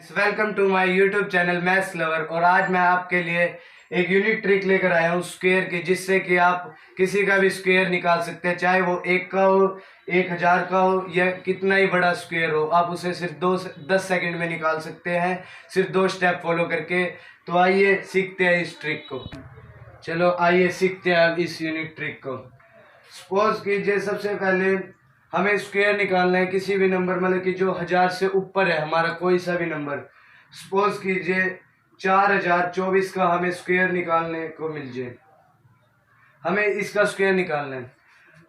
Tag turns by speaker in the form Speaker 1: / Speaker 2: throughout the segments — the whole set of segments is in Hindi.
Speaker 1: Welcome to my YouTube channel maths lover. और आज मैं आपके लिए एक यूनिक ट्रिक लेकर आया हूँ स्क्वायर की, जिससे कि आप किसी का भी स्क्वायर निकाल सकते हैं, चाहे वो 1 का हो, 1000 का हो या कितना ही बड़ा स्क्वायर हो। आप उसे सिर्फ 10 सेकंड में निकाल सकते हैं, सिर्फ 2 स्टेप फॉलो करके। तो आइए सीखते हैं इस ट्रिक को। चलो आइए सीखते हैं अब इस यूनिक ट्रिक को। सपोज कीजिए सबसे पहले हमें स्क्वायर निकालना है किसी भी नंबर, मतलब कि जो 1000 से ऊपर है हमारा कोई सा भी नंबर। सपोज कीजिए 4024 का हमें स्क्वायर निकालने को मिल जाए, हमें इसका स्क्वायर निकालना है।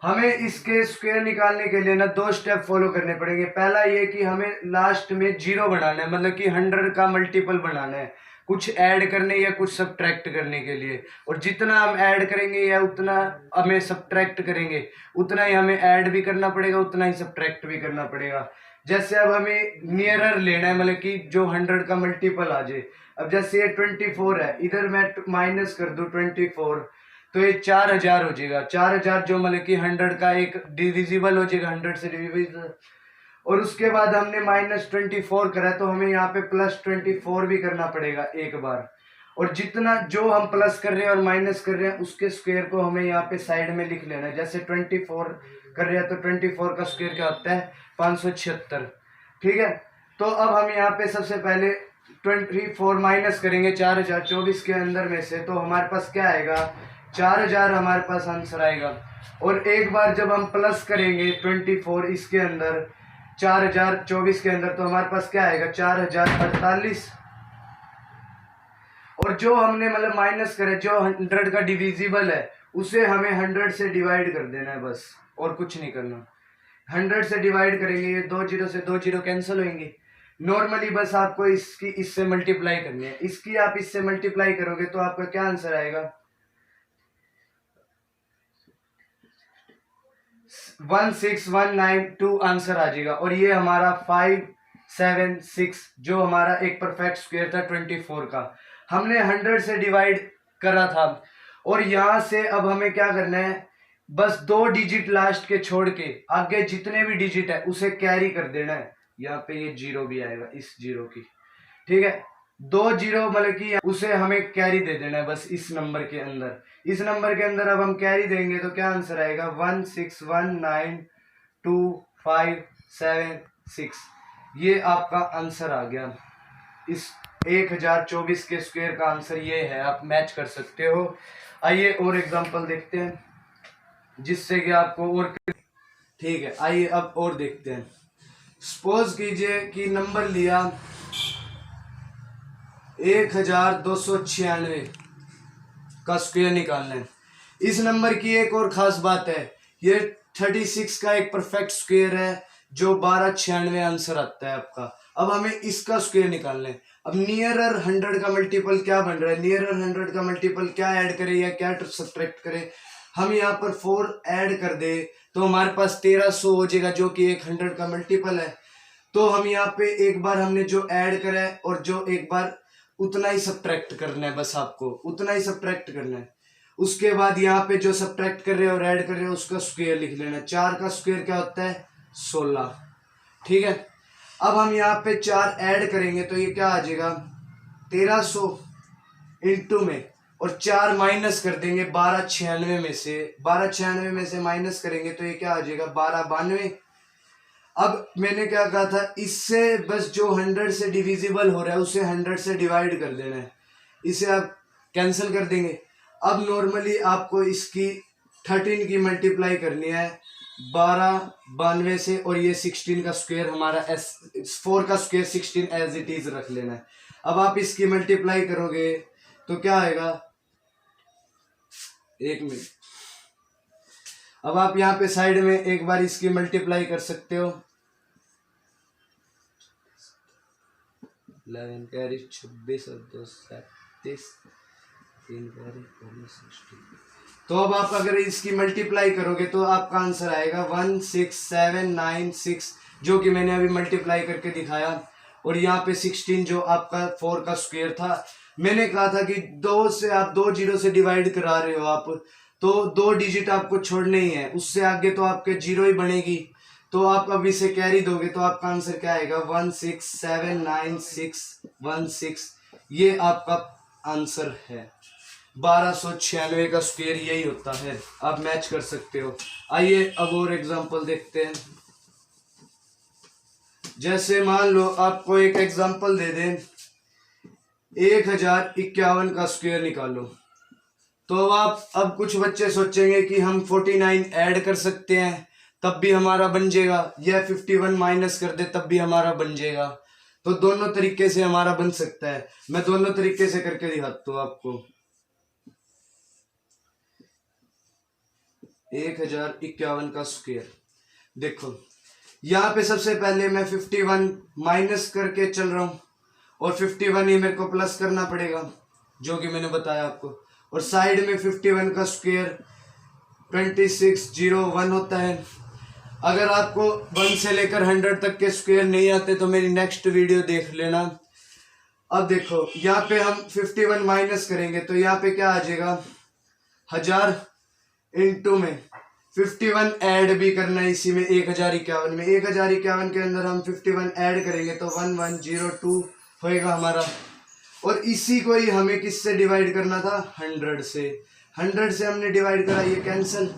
Speaker 1: हमें इसके स्क्वायर निकालने के लिए ना 2 स्टेप फॉलो करने पड़ेंगे। पहला ये कि हमें लास्ट में 0 बनाना है, मतलब कि 100 का मल्टीपल बनाना है, कुछ ऐड करने या कुछ सब्ट्रैक्ट करने के लिए। और जितना हम ऐड करेंगे या उतना हमें सब्ट्रैक्ट करेंगे, उतना ही हमें ऐड भी करना पड़ेगा, उतना ही सब्ट्रैक्ट भी करना पड़ेगा। जैसे अब हमें नियरर लेना है, मतलब कि जो 100 का मल्टीपल आ जाए। अब जैसे ये 24 है, इधर मैं माइनस कर दूं 24, तो ये 4000 हो जाएगा। 4000 जो मतलब कि 100 का एक डिविजिबल हो जाएगा, 100 से डिविजिबल। और उसके बाद हमने -24 करा, तो हमें यहाँ पे +24 भी करना पड़ेगा एक बार। और जितना जो हम प्लस कर रहे हैं और माइनस कर रहे हैं उसके स्क्वायर को हमें यहाँ पे साइड में लिख लेना है। जैसे 24 कर रहे हैं तो 24 का स्क्वायर क्या होता है, 576। ठीक है, तो अब हम यहाँ पे सबसे पहले 24 माइनस करेंगे 4024 के अंदर में से, तो हमारे पास क्या आएगा, 4000 हमारे पास आंसर आएगा। और एक बार जब हम प्लस करेंगे 24 इसके अंदर 4024 के अंदर, तो हमारे पास क्या आएगा, 4048। और जो हमने मतलब माइनस करे, जो 100 का डिविजिबल है उसे हमें 100 से डिवाइड कर देना है बस, और कुछ नहीं करना। 100 से डिवाइड करेंगे, ये 2 जीरो से 2 जीरो कैंसिल होंगे। नॉर्मली बस आपको इसकी इससे मल्टीप्लाई करनी है। इसकी आप इससे मल्टीप्लाई करोगे तो आपका क्या आंसर आएगा, 16192 आंसर आ जाएगा। और ये हमारा 576 जो हमारा एक परफेक्ट स्क्वायर था 24 का, हमने 100 से डिवाइड करा था। और यहां से अब हमें क्या करना है, बस 2 डिजिट लास्ट के छोड़ के आगे जितने भी डिजिट है उसे कैरी कर देना है। यहाँ पे ये 0 भी आएगा इस 0 की, ठीक है, 2 0 मतलब कि उसे हमें कैरी दे देना है बस इस नंबर के अंदर। इस नंबर के अंदर अब हम कैरी देंगे तो क्या आंसर आएगा, 161925576। ये आपका आंसर आ गया। इस 1024 के स्क्वायर का आंसर ये है, आप मैच कर सकते हो। आइए और एग्जांपल देखते हैं जिससे कि आपको और, ठीक है, आइए अब और देखते हैं। सपोज कीजिए कि नंबर लिया 1296 का स्क्वायर निकालना है। इस नंबर की एक और खास बात है, ये 36 का एक परफेक्ट स्क्वायर है जो 1296 आंसर आता है आपका। अब हमें इसका स्क्वायर निकालना है। अब नियरर 100 का मल्टीपल क्या बन रहा है, नियरर 100 का मल्टीपल क्या ऐड करे या क्या सब्ट्रैक्ट करे। हम यहाँ पर 4 ऐड कर दे तो हमारे पास 1300 हो जाएगा, जो कि एक 100 का मल्टीपल है। तो हम यहाँ पे एक बार हमने जो ऐड करा है और जो एक बार उतना ही सब्ट्रैक्ट करना है, बस आपको उतना ही सब्ट्रैक्ट करना है। उसके बाद यहाँ पे जो सब्ट्रैक्ट कर रहे हो और ऐड कर रहे हो उसका स्क्वायर लिख लेना है। 4 का स्क्वायर क्या होता है, 16। ठीक है, अब हम यहाँ पे 4 ऐड करेंगे तो ये क्या आ जाएगा, 1300 इंटू में, और 4 माइनस कर देंगे 1296 में से। 1296 में से माइनस करेंगे तो ये क्या आ जाएगा, 1292। अब मैंने क्या कहा था, इससे बस जो 100 से डिविजिबल हो रहा है उसे 100 से डिवाइड कर देना है, इसे आप कैंसिल कर देंगे। अब नॉर्मली आपको इसकी 13 की मल्टीप्लाई करनी है 1292 से, और ये 16 का स्क्वायर हमारा 4 का स्क्वायर 16 एज इट इज रख लेना है। अब आप इसकी मल्टीप्लाई करोगे तो क्या आएगा, एक मिनट, अब आप यहाँ पे साइड में एक बार इसकी मल्टीप्लाई कर सकते हो। 11 कैरी 26 और 2 37, 3 कैरी 16। तो अब आप अगर इसकी मल्टीप्लाई करोगे तो आपका आंसर आएगा 16796, जो कि मैंने अभी मल्टीप्लाई करके दिखाया। और यहाँ पे 16 जो आपका 4 का स्क्वायर था। मैंने कहा था कि 2 से आप 2 जीरो से डिवाइड करा रहे हो आप, तो 2 डिजिट आपको छोड़ने ही है, उससे आगे तो आपके 0 ही बनेगी। तो आप अब इसे कैरी दोगे तो आपका आंसर क्या आएगा 1679616, ये आपका आंसर है। 1296 का स्क्वायर यही होता है, आप मैच कर सकते हो। आइए अब और एग्जांपल देखते हैं। जैसे मान लो आपको एक एग्जांपल दे दें 1051 का स्क्वायर निकालो, तो आप अब कुछ बच्चे सोचेंगे कि हम 49 ऐड कर सकते हैं तब भी हमारा बन जाएगा, या 51 माइनस कर दे तब भी हमारा बन जाएगा। तो दोनों तरीके से हमारा बन सकता है, मैं दोनों तरीके से करके दिखाता हूँ आपको। 1051 का स्क्वायर देखो, यहाँ पे सबसे पहले मैं 51 माइनस करके चल रहा हूँ और 51 ही मेरे को प्लस करना पड़ेगा जो कि मैंने बताया आपको। और साइड में 51 का स्क्वायर 2601 होता है। अगर आपको 1 से लेकर 100 तक के स्क्वायर नहीं आते तो मेरी नेक्स्ट वीडियो देख लेना। अब देखो यहाँ पे हम 51 माइनस करेंगे तो यहाँ पे क्या आ जाएगा 1000, इंटू में 51 ऐड भी करना है इसी में 1051 में। 1051 के अंदर हम 51 ऐड करेंगे तो 1102 होएगा हमारा। और इसी को ही हमें किससे डिवाइड करना था 100 से। 100 से हमने डिवाइड करा, ये कैंसिल।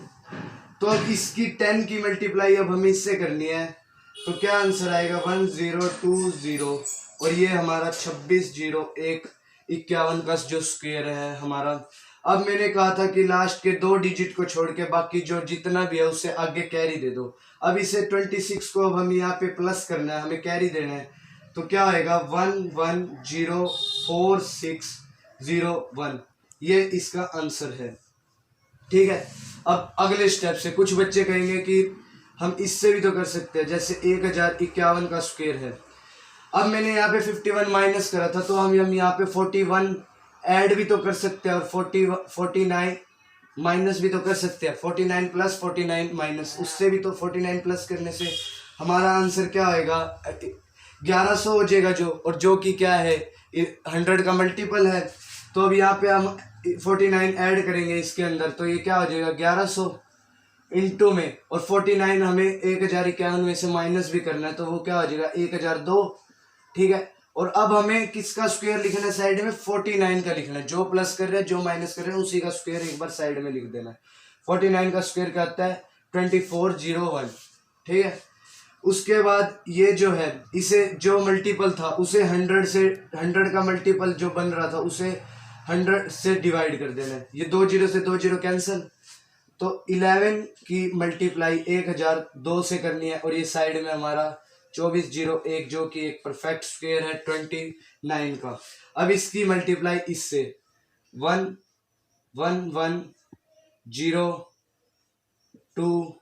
Speaker 1: तो अब इसकी 10 की मल्टीप्लाई अब हमें इससे करनी है, तो क्या आंसर आएगा 1020। और ये हमारा 260151 का जो स्क्वायर है हमारा। अब मैंने कहा था कि लास्ट के 2 डिजिट को छोड़ के बाकी जो जितना भी है उससे आगे कैरी दे दो। अब इसे 26 को अब हम यहाँ पे प्लस करना है, हमें कैरी देना है, तो क्या आएगा 110461, ये इसका आंसर है। ठीक है, अब अगले स्टेप से कुछ बच्चे कहेंगे कि हम इससे भी तो कर सकते हैं, जैसे 1051 का स्क्वायर है। अब मैंने यहाँ पे 51 माइनस करा था तो हम यहाँ पे 41 ऐड भी तो कर सकते हैं और 49 माइनस भी तो कर सकते हैं। 49 प्लस 49 माइनस, उससे भी तो 49 प्लस करने से हमारा आंसर क्या आएगा 1100 हो जाएगा जो, और जो कि क्या है 100 का मल्टीपल है। तो अब यहाँ पे हम 49 ऐड करेंगे इसके अंदर तो ये क्या हो जाएगा 1100 इंटू में, और 49 हमें 1051 में से माइनस भी करना है तो वो क्या हो जाएगा 1002। ठीक है, और अब हमें किसका स्क्वायर लिखना है साइड में 49 का लिखना है। जो प्लस कर रहे हैं जो माइनस कर रहे हैं उसी का स्क्वायर एक बार साइड में लिख देना है। 49 का स्क्वायर क्या आता है 2401। ठीक है, उसके बाद ये जो है इसे जो मल्टीपल था उसे 100 से 100 का मल्टीपल जो बन रहा था उसे 100 से डिवाइड कर देना है। ये 2 जीरो से 2 जीरो कैंसिल, तो 11 की मल्टीप्लाई 1002 से करनी है और ये साइड में हमारा 2401 जो कि एक परफेक्ट स्क्वायर है 29 का। अब इसकी मल्टीप्लाई इससे 11102,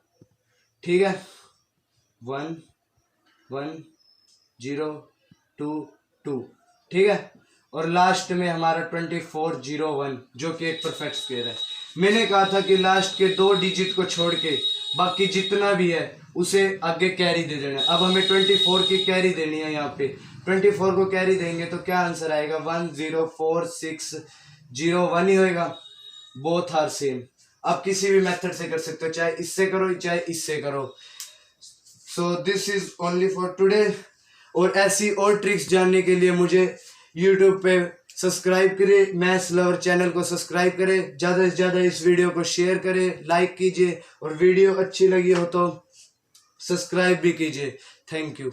Speaker 1: ठीक है 11022, ठीक है, और लास्ट में हमारा 2401 जो कि एक परफेक्ट स्क्वायर है। मैंने कहा था कि लास्ट के 2 डिजिट को छोड़ के बाकी जितना भी है उसे आगे कैरी दे देना है। अब हमें 24 की कैरी देनी है, यहाँ पे 24 को कैरी देंगे तो क्या आंसर आएगा 104601 ही होएगा। बोथ आर सेम, आप किसी भी मेथड से कर सकते हो, चाहे इससे करो चाहे इससे करो। So this is only for today. और ऐसी और ट्रिक्स जानने के लिए मुझे यूट्यूब पे सब्सक्राइब करें, मैथ्स लवर चैनल को सब्सक्राइब करें, ज़्यादा से ज़्यादा इस वीडियो को शेयर करें, लाइक कीजिए, और वीडियो अच्छी लगी हो तो सब्सक्राइब भी कीजिए। Thank you.